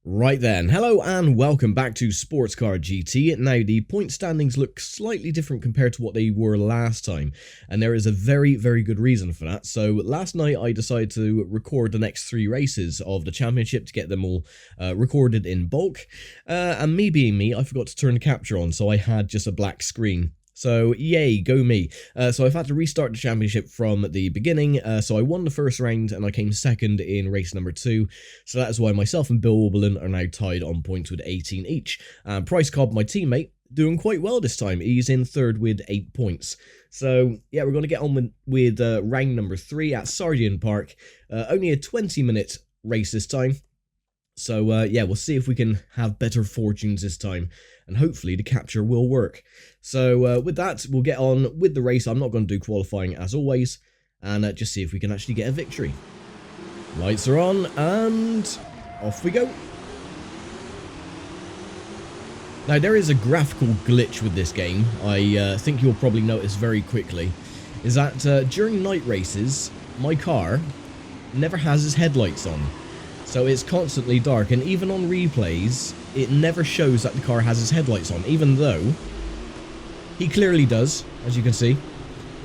Right then, hello and welcome back to Sports Car GT. Now the point standings look slightly different compared to what they were last time, and there is a very good reason for that. So last night I decided to record the next 3 races of the championship to get them all recorded in bulk, and me being me, I forgot to turn the capture on, so I had just a black screen. So, yay, go me. So I've had to restart the championship from the beginning, so I won the first round and I came second in race number 2, so that is why myself and Bill Oberlin are now tied on points with 18 each. Price Cobb, my teammate, doing quite well this time. He's in third with 8 points. So, yeah, we're going to get on with round number 3 at Sardian Park. Only a 20-minute race this time. So, yeah, we'll see if we can have better fortunes this time, and hopefully the capture will work. So, with that, we'll get on with the race. I'm not going to do qualifying as always, and just see if we can actually get a victory. Lights are on, and off we go. Now, there is a graphical glitch with this game, I think you'll probably notice very quickly, is that during night races, my car never has its headlights on. So it's constantly dark, and even on replays, it never shows that the car has its headlights on, even though he clearly does, as you can see.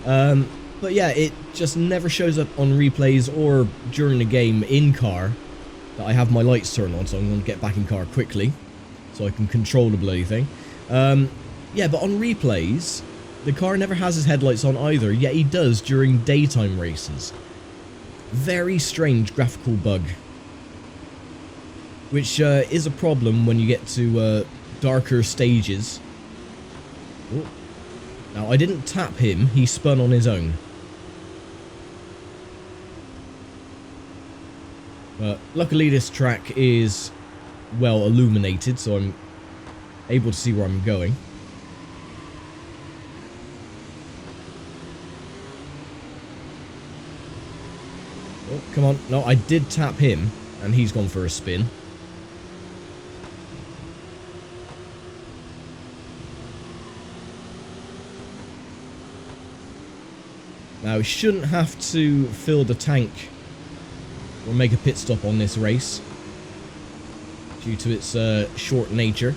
But yeah, it just never shows up on replays or during the game in car that I have my lights turned on, so I'm going to get back in car quickly so I can control the bloody thing. Yeah, but on replays, the car never has his headlights on either, yet he does during daytime races. Very strange graphical bug. Which is a problem when you get to darker stages. Ooh. Now, I didn't tap him, he spun on his own. But luckily this track is well illuminated, so I'm able to see where I'm going. Oh, come on. No, I did tap him, and he's gone for a spin. Now, shouldn't have to fill the tank or make a pit stop on this race due to its short nature.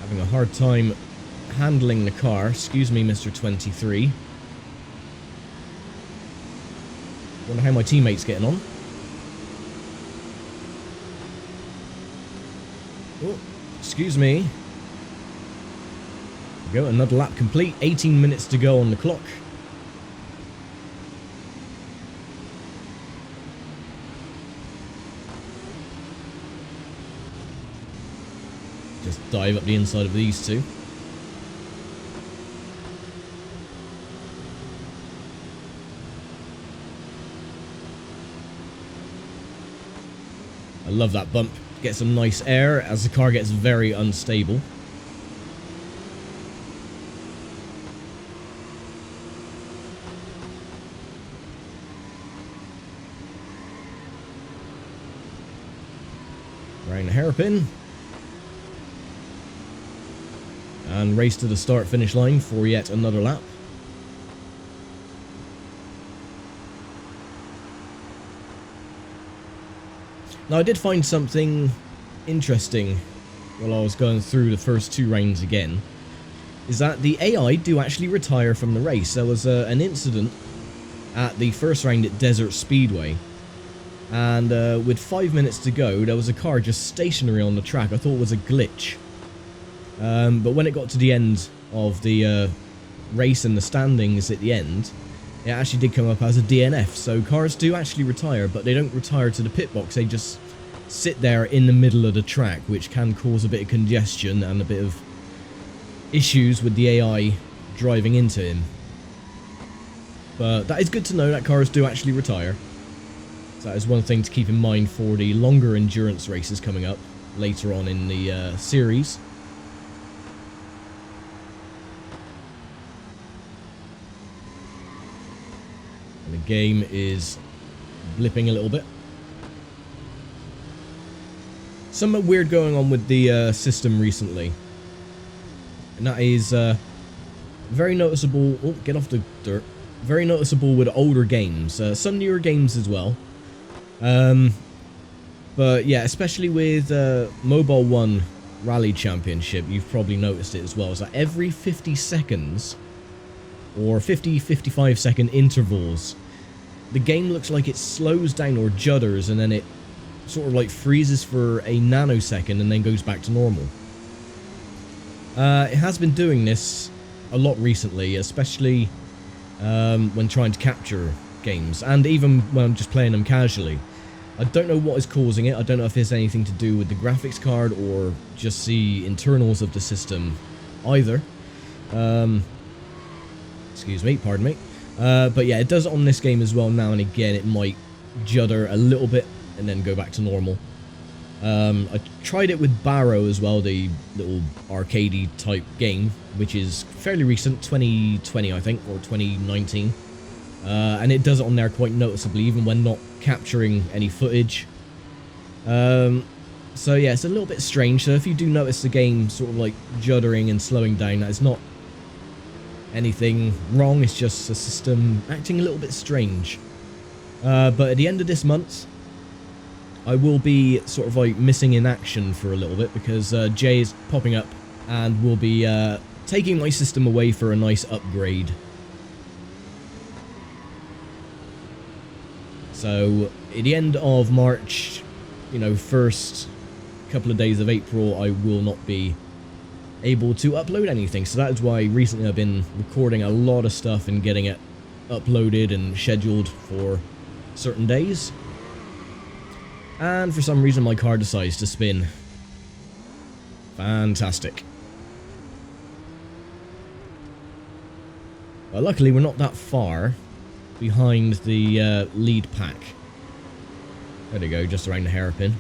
Having a hard time handling the car. Excuse me, Mr. 23. Wonder how my teammate's getting on. Oh, excuse me. There we go, another lap complete. 18 minutes to go on the clock. Just dive up the inside of these two. I love that bump. Get some nice air as the car gets very unstable. Round the hairpin. And race to the start-finish line for yet another lap. Now, I did find something interesting while I was going through the first 2 rounds again, is that the AI do actually retire from the race. There was an incident at the first round at Desert Speedway, and with 5 minutes to go, there was a car just stationary on the track. I thought it was a glitch. But when it got to the end of the race and the standings at the end, it actually did come up as a DNF. So cars do actually retire, but they don't retire to the pit box. They just sit there in the middle of the track, which can cause a bit of congestion and a bit of issues with the AI driving into him. But that is good to know that cars do actually retire. So that is one thing to keep in mind for the longer endurance races coming up later on in the series. And the game is blipping a little bit. Something weird going on with the system recently. And that is very noticeable. Oh, get off the dirt. Very noticeable with older games. Some newer games as well. But yeah, especially with Mobile 1 Rally Championship, you've probably noticed it as well. It's like every 50 seconds, or 50-55 second intervals, the game looks like it slows down or judders, and then it sort of like freezes for a nanosecond and then goes back to normal. It has been doing this a lot recently, especially when trying to capture games, and even when I'm just playing them casually. I don't know what is causing it. I don't know if it's anything to do with the graphics card or just the internals of the system either. Excuse me, pardon me. But yeah, it does it on this game as well. Now and again, it might judder a little bit and then go back to normal. I tried it with Barrow as well, the little arcadey type game, which is fairly recent, 2020 I think, or 2019. And it does it on there quite noticeably, even when not capturing any footage. So yeah, it's a little bit strange. So if you do notice the game sort of like juddering and slowing down, that is not anything wrong, it's just a system acting a little bit strange. But at the end of this month, I will be sort of like missing in action for a little bit, because Jay is popping up and will be taking my system away for a nice upgrade. So at the end of March, you know, first couple of days of April, I will not be able to upload anything. So that is why recently I've been recording a lot of stuff and getting it uploaded and scheduled for certain days. And for some reason my car decides to spin. Fantastic. Well, luckily we're not that far behind the lead pack. There we go, just around the hairpin.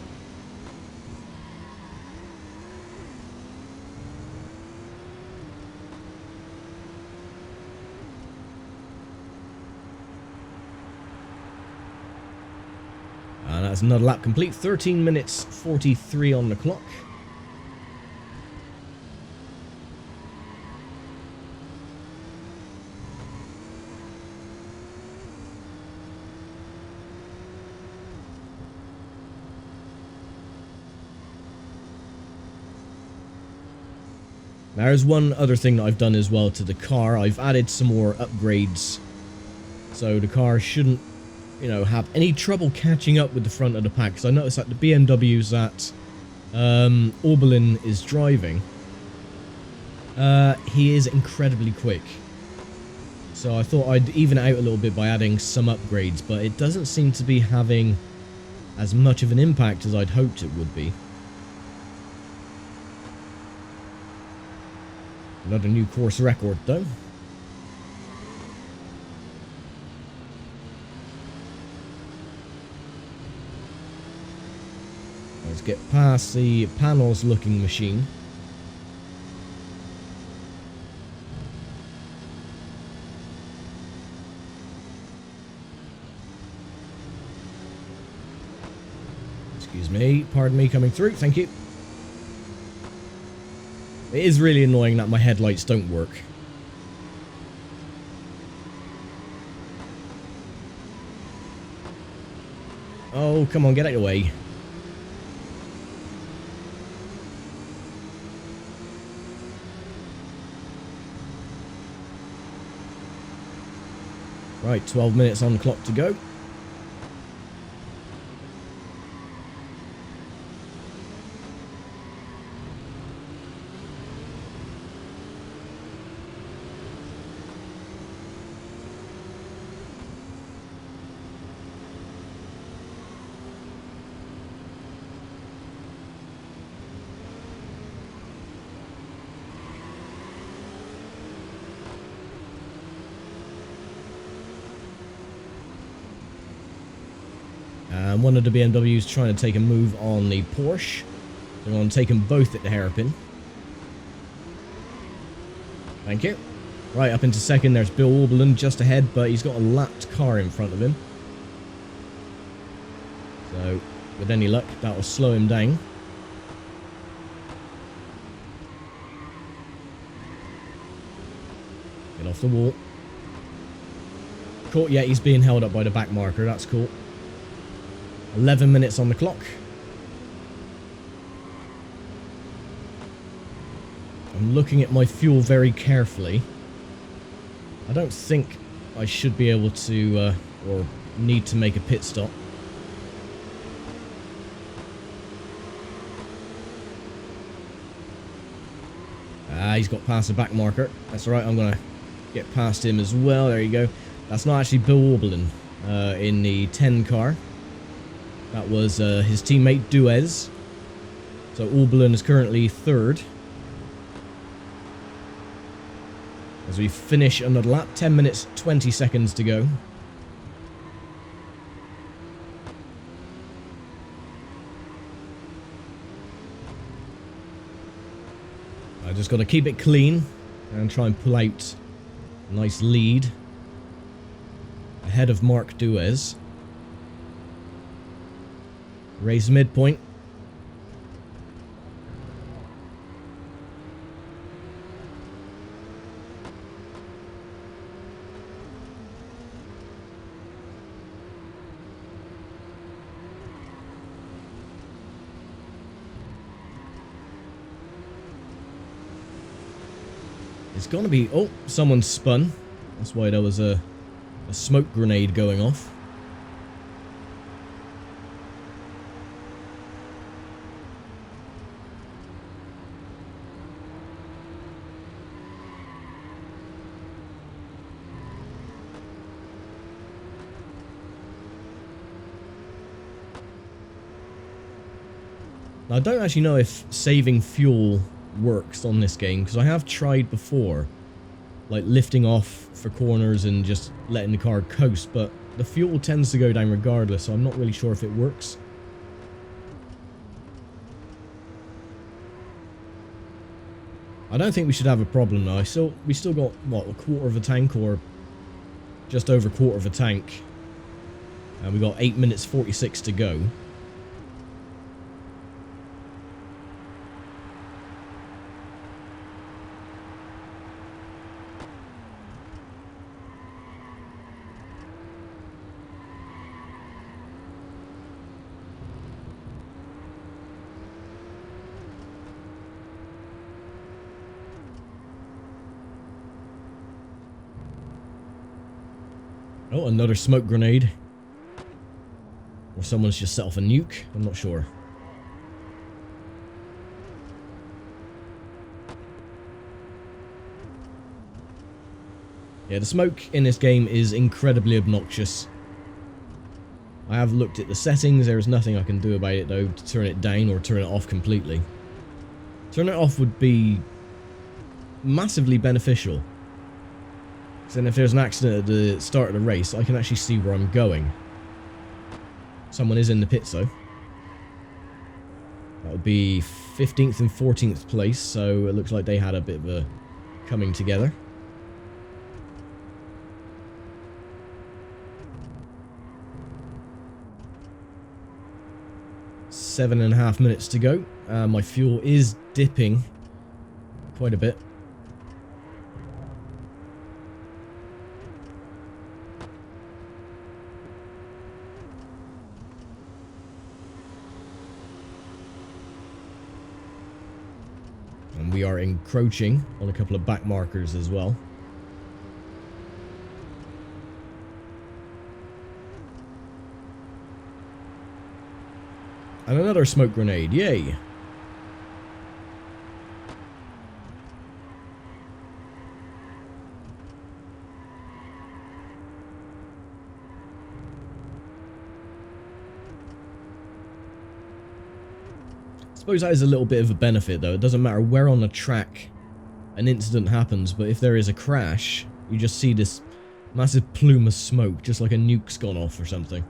And that's another lap complete. 13 minutes 43 on the clock. Now, there's one other thing that I've done as well to the car. I've added some more upgrades, so the car shouldn't, you know, have any trouble catching up with the front of the pack. Because I noticed that the BMWs that Orbelin is driving, he is incredibly quick. So I thought I'd even it out a little bit by adding some upgrades, but it doesn't seem to be having as much of an impact as I'd hoped it would be. Another new course record, though. Let's get past the panels-looking machine. Excuse me, pardon me coming through, thank you. It is really annoying that my headlights don't work. Oh, come on, get out of the way. Right, 12 minutes on the clock to go. And one of the BMWs trying to take a move on the Porsche. So I'm going to take them both at the hairpin. Thank you. Right, up into second, there's Bill Orbelin just ahead, but he's got a lapped car in front of him. So, with any luck, that will slow him down. Get off the wall. Cool, yeah, he's being held up by the back marker, that's cool. 11 minutes on the clock. I'm looking at my fuel very carefully. I don't think I should be able to, or need to make a pit stop. He's got past the back marker. That's alright, I'm going to get past him as well. There you go. That's not actually Bill Auberlin in the 10 car. That was his teammate Duez. So Auberlin is currently third. As we finish another lap, 10 minutes, 20 seconds to go. I just got to keep it clean and try and pull out a nice lead ahead of Mark Duez. Race midpoint. It's gonna be... Oh, someone spun. That's why there was a smoke grenade going off. Now, I don't actually know if saving fuel works on this game, because I have tried before, like lifting off for corners and just letting the car coast, but the fuel tends to go down regardless, so I'm not really sure if it works. I don't think we should have a problem though. We still got, what, a quarter of a tank, or just over a quarter of a tank, and we got 8 minutes 46 to go. Oh, another smoke grenade. Or someone's just set off a nuke. I'm not sure. Yeah, the smoke in this game is incredibly obnoxious. I have looked at the settings. There is nothing I can do about it, though, to turn it down or turn it off completely. Turn it off would be massively beneficial. Then if there's an accident at the start of the race, I can actually see where I'm going. Someone is in the pits though. That would be 15th and 14th place, so it looks like they had a bit of a coming together. Seven and a half minutes to go. My fuel is dipping quite a bit. And we are encroaching on a couple of back markers as well. And another smoke grenade, yay! I suppose that is a little bit of a benefit though. It doesn't matter where on the track an incident happens, but if there is a crash, you just see this massive plume of smoke, just like a nuke's gone off or something.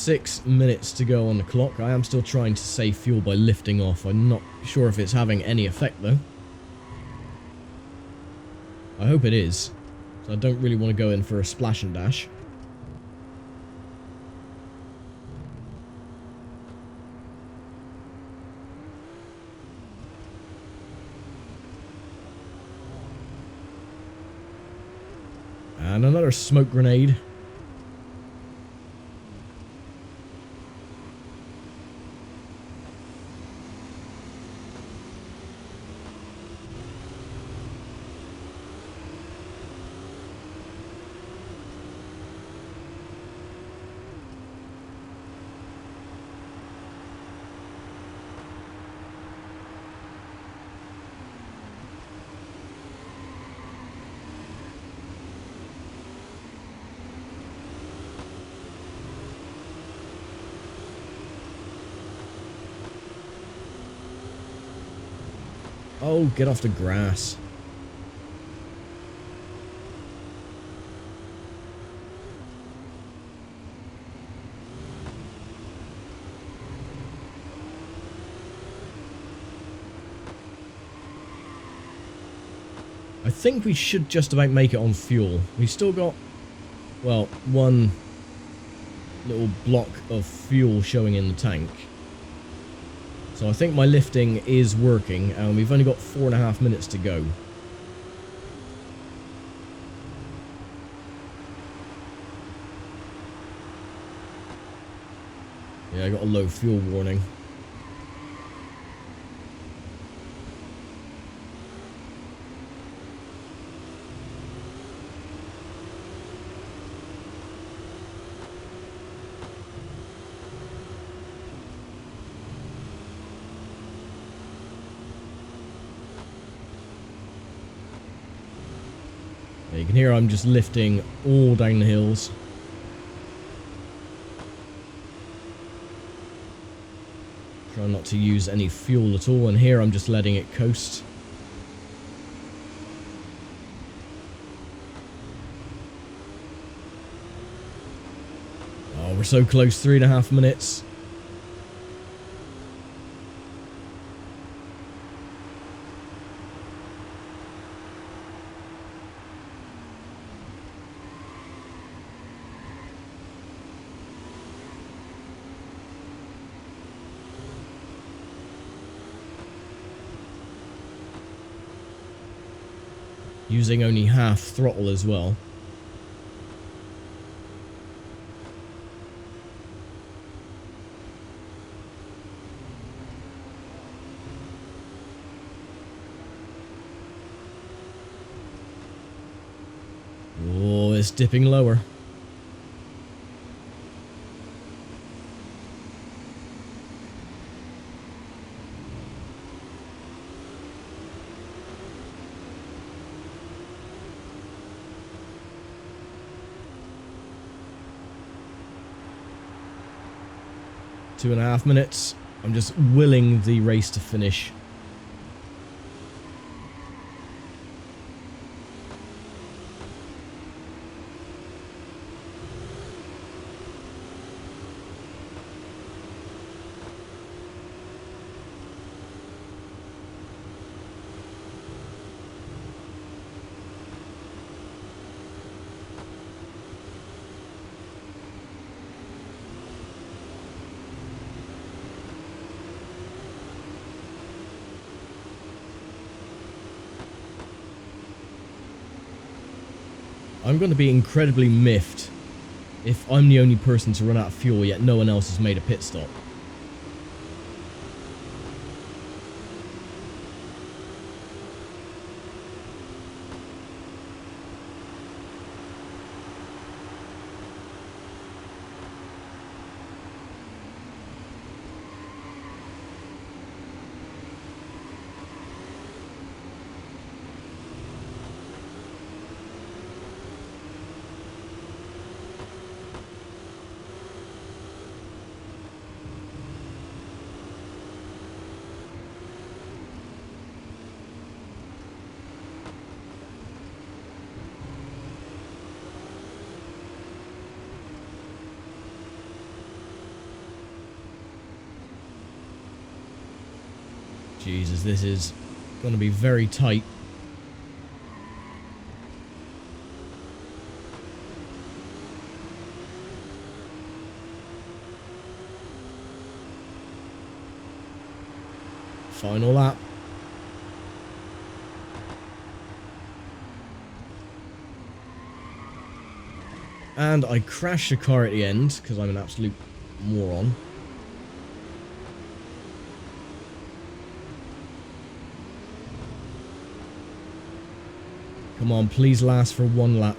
6 minutes to go on the clock. I am still trying to save fuel by lifting off. I'm not sure if it's having any effect though. I hope it is. So I don't really want to go in for a splash and dash. And another smoke grenade. Oh, get off the grass. I think we should just about make it on fuel. We've still got, well, one little block of fuel showing in the tank. So I think my lifting is working, and we've only got 4.5 minutes to go. Yeah, I got a low fuel warning. You can hear I'm just lifting all down the hills. Try not to use any fuel at all, and here I'm just letting it coast. Oh, we're so close, 3.5 minutes. Using only half throttle as well. Oh, it's dipping lower. Two and a half minutes. I'm just willing the race to finish. I'm going to be incredibly miffed if I'm the only person to run out of fuel yet no one else has made a pit stop. Jesus, this is going to be very tight. Final lap. And I crashed the car at the end because I'm an absolute moron. Come on, please last for one lap.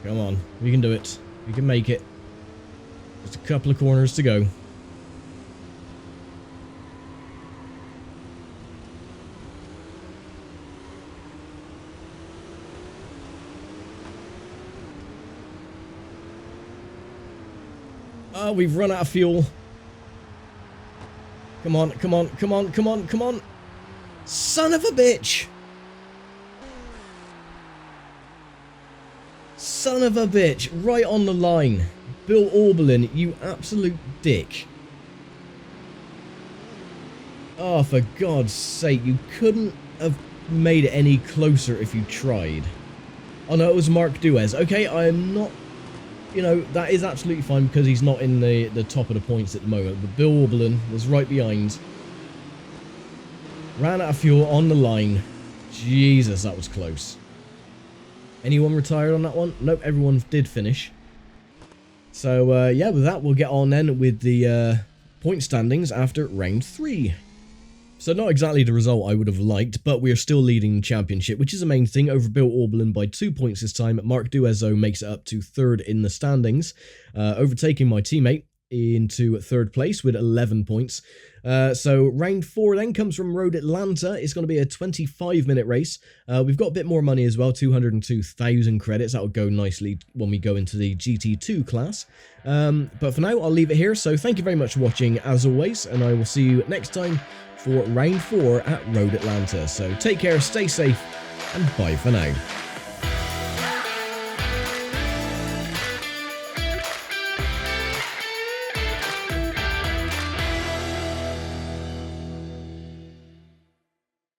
Come on, we can do it. We can make it. Just a couple of corners to go. Oh, we've run out of fuel. Come on, come on, come on, come on, come on. Son of a bitch! Son of a bitch, right on the line. Bill Oberlin, you absolute dick. Oh, for God's sake, you couldn't have made it any closer if you tried. Oh no, it was Mark Duez. Okay, I am not... You know, that is absolutely fine because he's not in the top of the points at the moment. But Bill Oberlin was right behind. Ran out of fuel on the line. Jesus, that was close. Anyone retired on that one? Nope, everyone did finish. So, yeah, with that, we'll get on then with the point standings after round 3. So not exactly the result I would have liked, but we are still leading the championship, which is the main thing, over Bill Oberlin by 2 points this time. Mark Duezzo makes it up to 3rd in the standings, overtaking my teammate into 3rd place with 11 points. So round 4 then comes from Road Atlanta. It's going to be a 25-minute race. We've got a bit more money as well, 202,000 credits. That will go nicely when we go into the GT2 class. But for now, I'll leave it here. So thank you very much for watching, as always, and I will see you next time for round 4 at Road Atlanta. So take care, stay safe, and bye for now.